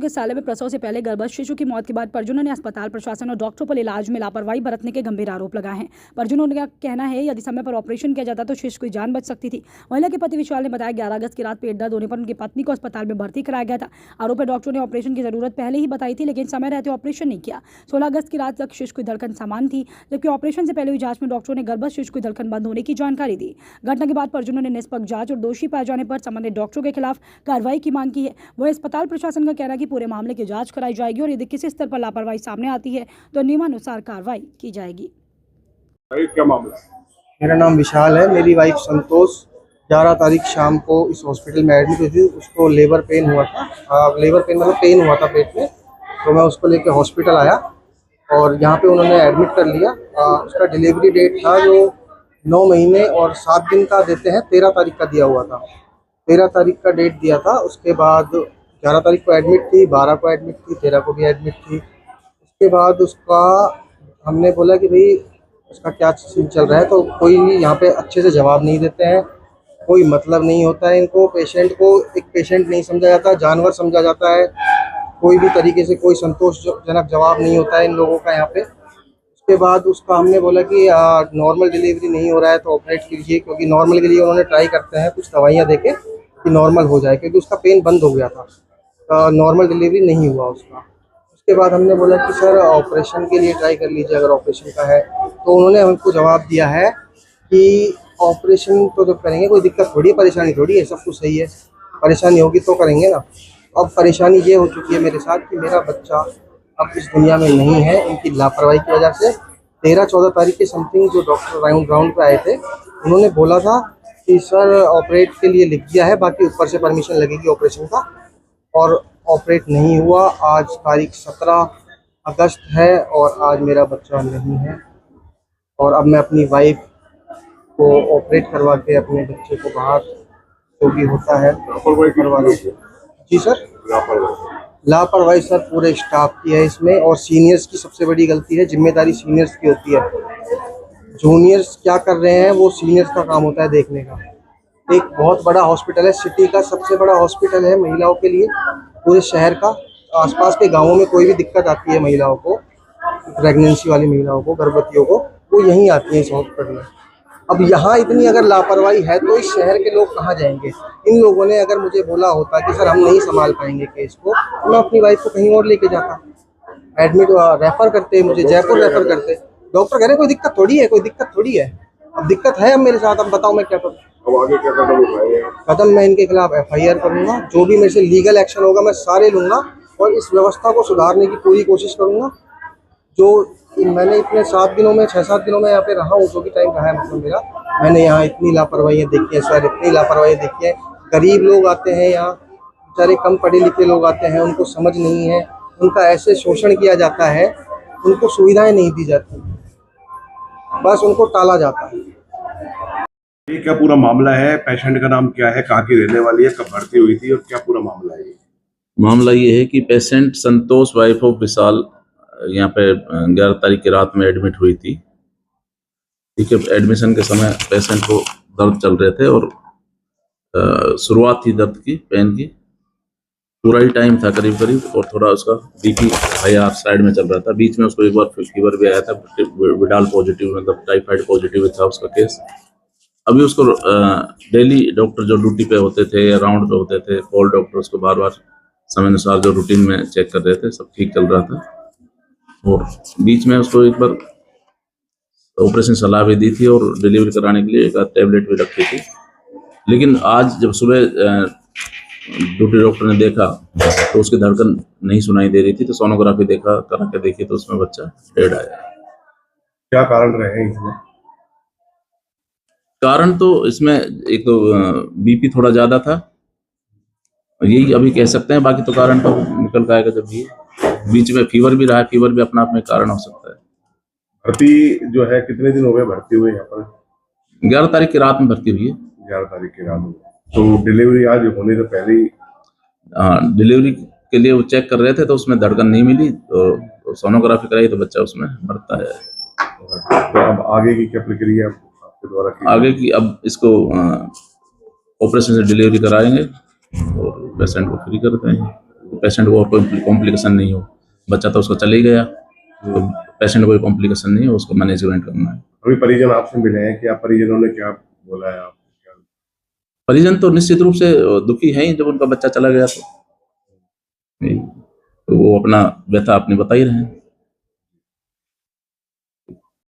चिकित्सालय में प्रसव से पहले गर्भस्थ शिशु की मौत के बाद परिजनों ने अस्पताल प्रशासन और डॉक्टरों पर इलाज में लापरवाही बरतने के गंभीर आरोप लगाए हैं। परिजनों का कहना है यदि समय पर ऑपरेशन किया जाता तो शिशु की जान बच सकती थी। महिला के पति विशाल ने बताया 11 अगस्त की रात पेट दर्द होने पर उनकी पत्नी को अस्पताल में भर्ती कराया गया था। आरोप है डॉक्टरों ने ऑपरेशन की जरूरत पहले ही बताई थी, लेकिन समय रहते ऑपरेशन नहीं किया। 16 अगस्त की रात तक शिशु की धड़कन सामान्य थी, जबकि ऑपरेशन से पहले हुई जांच में डॉक्टरों ने गर्भस्थ शिशु की धड़कन बंद होने की जानकारी दी। घटना के बाद परिजनों ने निष्पक्ष जांच और दोषी पाए जाने पर संबंधित डॉक्टरों के खिलाफ कार्रवाई की मांग की है। वह अस्पताल प्रशासन का कहना है कि पूरे मामले की जांच कराई जाएगी और यदि किसी स्तर पर लापरवाही सामने आती है तो नियमानुसार कार्रवाई की जाएगी। क्या मामला? मेरा नाम विशाल है। मेरी वाइफ संतोष 11 तारीख शाम को इस हॉस्पिटल में एडमिट हुई थी। उसको लेबर पेन हुआ था, लेबर पेन मतलब पेन हुआ था पेट में, तो मैं उसको लेकर हॉस्पिटल आया और यहाँ पे उन्होंने एडमिट कर लिया। उसका डिलीवरी डेट था जो 9 महीने और 7 दिन का देते हैं, 13 तारीख का दिया हुआ था। 13 तारीख का डेट दिया था। उसके बाद 11 तारीख को एडमिट थी, 12 को एडमिट थी, 13 को भी एडमिट थी। उसके बाद उसका हमने बोला कि भाई उसका क्या सीन चल रहा है, तो कोई भी यहाँ पे अच्छे से जवाब नहीं देते हैं। कोई मतलब नहीं होता है इनको। पेशेंट को एक पेशेंट नहीं समझा जाता, जानवर समझा जाता है। कोई भी तरीके से कोई संतोषजनक जवाब नहीं होता है इन लोगों का यहाँ पे। उसके बाद उसका हमने बोला कि नॉर्मल डिलीवरी नहीं हो रहा है तो ऑपरेट कीजिए, क्योंकि नॉर्मल के लिए उन्होंने ट्राई करते हैं कुछ दवाइयाँ देके कि नॉर्मल हो जाए, क्योंकि उसका पेन बंद हो गया था। नॉर्मल डिलीवरी नहीं हुआ उसका। उसके बाद हमने बोला कि सर ऑपरेशन के लिए ट्राई कर लीजिए अगर ऑपरेशन का है, तो उन्होंने हमको जवाब दिया है कि ऑपरेशन तो जब करेंगे कोई दिक्कत थोड़ी, परेशानी थोड़ी है, सब कुछ सही है, परेशानी होगी तो करेंगे ना। अब परेशानी ये हो चुकी है मेरे साथ कि मेरा बच्चा अब इस दुनिया में नहीं है इनकी लापरवाही की वजह से। 13-14 तारीख के समथिंग जो डॉक्टर राउंड पे आए थे, उन्होंने बोला था कि सर ऑपरेट के लिए लिख दिया है, बाकी ऊपर से परमिशन लगेगी ऑपरेशन का, और ऑपरेट नहीं हुआ। आज तारीख 17 अगस्त है और आज मेरा बच्चा नहीं है, और अब मैं अपनी वाइफ को ऑपरेट करवा के अपने बच्चे को बाहर जो भी होता है करवा रहा हूँ। जी सर, लापरवाही सर पूरे स्टाफ की है इसमें, और सीनियर्स की सबसे बड़ी गलती है। जिम्मेदारी सीनियर्स की होती है। जूनियर्स क्या कर रहे हैं वो सीनियर्स का काम होता है देखने का। एक बहुत बड़ा हॉस्पिटल है, सिटी का सबसे बड़ा हॉस्पिटल है महिलाओं के लिए पूरे शहर का। आसपास के गांवों में कोई भी दिक्कत आती है महिलाओं को, प्रेगनेंसी वाली महिलाओं को, गर्भवतियों को, वो यहीं आती है इस हॉस्पिटल में। अब यहाँ इतनी अगर लापरवाही है तो इस शहर के लोग कहाँ जाएंगे? इन लोगों ने अगर मुझे बोला होता कि सर हम नहीं संभाल पाएंगे केस को, तो मैं अपनी वाइफ को कहीं और लेके जाता, एडमिट रेफर करते, मुझे जयपुर रेफर करते। डॉक्टर कह रहे कोई दिक्कत थोड़ी है, कोई दिक्कत थोड़ी है। अब दिक्कत है अब मेरे साथ, अब बताओ मैं क्या करूँ? अब आगे क्या कदम उठाएंगे? कदम मैं इनके खिलाफ FIR करूँगा, जो भी मेरे से लीगल एक्शन होगा मैं सारे लूँगा, और इस व्यवस्था को सुधारने की पूरी कोशिश करूँगा। जो मैंने इतने 6-7 दिनों में यहाँ पे रहा हूँ, जो भी टाइम रहा है मतलब मेरा, मैंने यहाँ इतनी लापरवाही देखी है सर, इतनी लापरवाही देखी है। गरीब लोग आते हैं यहाँ, बेचारे कम पढ़े लिखे लोग आते हैं, उनको समझ नहीं है, उनका ऐसे शोषण किया जाता है, उनको सुविधाएं नहीं दी जाती, बस उनको टाला जाता है। ये क्या पूरा मामला है? पेशेंट का नाम क्या है, कहाँ की रहने वाली है, कब भर्ती हुई थी और क्या पूरा मामला है? मामला ये है कि पेशेंट संतोष वाइफ ऑफ विशाल यहाँ पे 11 तारीख की रात में एडमिट हुई थी। ठीक है, एडमिशन के समय पेशेंट को दर्द चल रहे थे और शुरुआत थी दर्द की, पेन की, पूरा ही टाइम था करीब, और थोड़ा उसका BP हाई साइड में चल रहा था। बीच में उसको एक बार फीवर भी आया था, विडाल पॉजिटिव, मतलब टाइफाइड पॉजिटिव था उसका केस। अभी उसको डेली डॉक्टर जो ड्यूटी पे होते थे या राउंड पे होते थे, कॉल डॉक्टर उसको बार बार समय अनुसार जो रूटीन में चेक कर रहे थे, सब ठीक चल रहा था। और बीच में उसको एक बार ऑपरेशन सलाह भी दी थी और डिलीवरी कराने के लिए एक टैबलेट भी रखी थी। लेकिन आज जब सुबह ड्यूटी डॉक्टर ने देखा तो उसकी धड़कन नहीं सुनाई दे रही थी, तो सोनोग्राफी करा के देखी तो उसमें बच्चा डेड आया। क्या कारण रहे इसमें? कारण तो इसमें एक तो BP थोड़ा ज्यादा था, यही अभी कह सकते हैं, बाकी तो कारण तो निकल के आएगा जब भी। बीच में फीवर भी रहा है, फीवर भी अपना में कारण हो सकता है। भर्ती जो है कितने दिन हो गए भर्ती हुए यहाँ पर? 11 तारीख की रात में भर्ती हुई है। 11 तारीख की रात में। तो डिलीवरी आज होने से पहले ही? डिलीवरी के लिए वो चेक कर रहे थे तो उसमें धड़कन नहीं मिली, तो सोनोग्राफी कराई तो बच्चा उसमें मरता है। तो अब आगे की क्या प्रक्रिया आपके द्वारा की? आगे की अब इसको ऑपरेशन से डिलीवरी कराएंगे और पेशेंट को फ्री कर देंगे। पेशेंट को और कोई कॉम्प्लिकेशन नहीं हो। बच्चा तो उसका चले गया, तो पेशेंट को कोई कॉम्प्लिकेशन नहीं है, उसको मैनेजमेंट करना है। अभी परिजन आपसे मिले हैं, क्या परिजनों ने क्या बोला है आप? परिजन तो निश्चित रूप से दुखी हैं ही, जब उनका बच्चा चला गया तो वो अपना व्यथा अपनी बता ही रहे हैं।